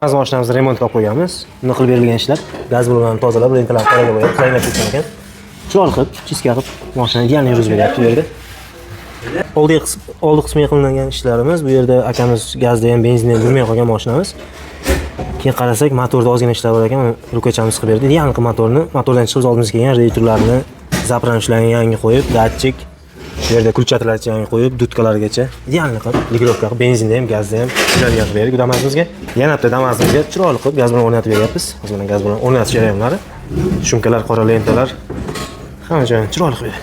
Gaz mashinamizni remontga qo'yganmiz. Buni qilib berilgan ishlar. Gaz ballonlarini tozalab, lentalarni qoraga bo'yab, zaynab ketgan ekan. Chiroyli qilib, chiska qilib mashina idealniy yurib beryapti bu yerda. Oldi qismiga qilingan ishlarimiz. Bu yerda akamiz gazda ham, benzinda ham yurmay qolgan mashinamiz. Keyin qarasak, motorda ozgina ishlar bor ekan. Rukachamiz qilib berdi. Idealniy qilib motordan chiqib oldimizga kelgan radiatorlarni zapravlanishlarni yangi qo'yib, datchik bu yerda kulchatralarni yangi qo'yib, dudkalargacha idealniy qilib, ligirovka qilib, benzinda ham, gazda ham ishlarga berdik Damas'imizga. Yana bitta Damas'imizga chiroyli qilib gaz bilan o'rnatib beryapmiz. Hozir mana gaz bilan o'rnatish jarayonlari. Shumkalar, qora lentalar hamma joyini chiroyli qilib.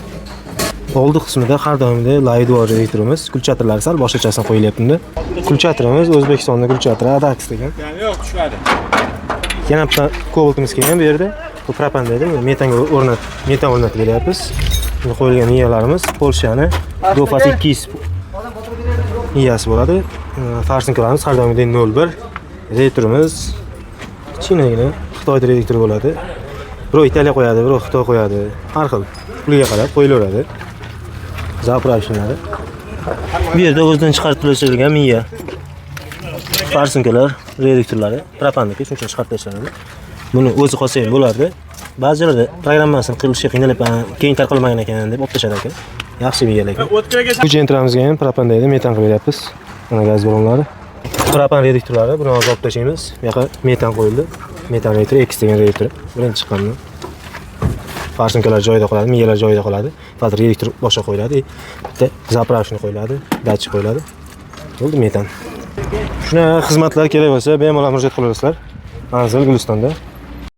Oldi qismida har doimgidek Laydor radiatorimiz, kulchatralar sal boshqachasini qo'yilyapti bunda. Kulchatramiz O'zbekistonda kulchatra Adax degan. Yo'q, tushadi. Yana bitta kobaltimiz kelgan bu yerda. Bu propan deydi, metan o'rnatib beryapmiz. Bunda qo'yilgan miyalarimiz Polshani Dofas 200 miyasi bo'ladi. Farsinkalarimiz har doimgidek 01. Radiatorimiz kichkinagina Xitoy radiatori bo'ladi. Biri Italiya qo'yadi, biri Xitoy qo'yadi. Har xil puliga qarab qo'yilaveradi. Zapravlanishlar. Bu yerda o'zidan chiqarib tashlangan miya. Farsinkalar, radiatorlari propanniki, shuning uchun chiqarib tashlanadi. Buni o'zi qolsa ham bo'lardi. Ba'zi joylarda programmasini qilishga qiynalib, keyin tarqalmagan ekan deb olib tashlar ekan. Yaxshi miya ekan. Bu jentramizga ham propan deydi, metan qilib beryapmiz. Mana gaz ballonlari. Propan radiatorlari, buni hozir olib tashlaymiz. Bu yoqqa metan qo'yildi. Metan radiator X degan radiator. Birinchi chiqqanmi. Farsinkalar joyida qoladi, miyalar joyida qoladi. Faqat radiator boshqa qo'yiladi. Bitta zapravshni qo'yiladi, datchik qo'yiladi. Bo'ldi metan. Shuna xizmatlar kerak bo'lsa, bemalol murojaat qilasizlar. Manzil Gulistonda.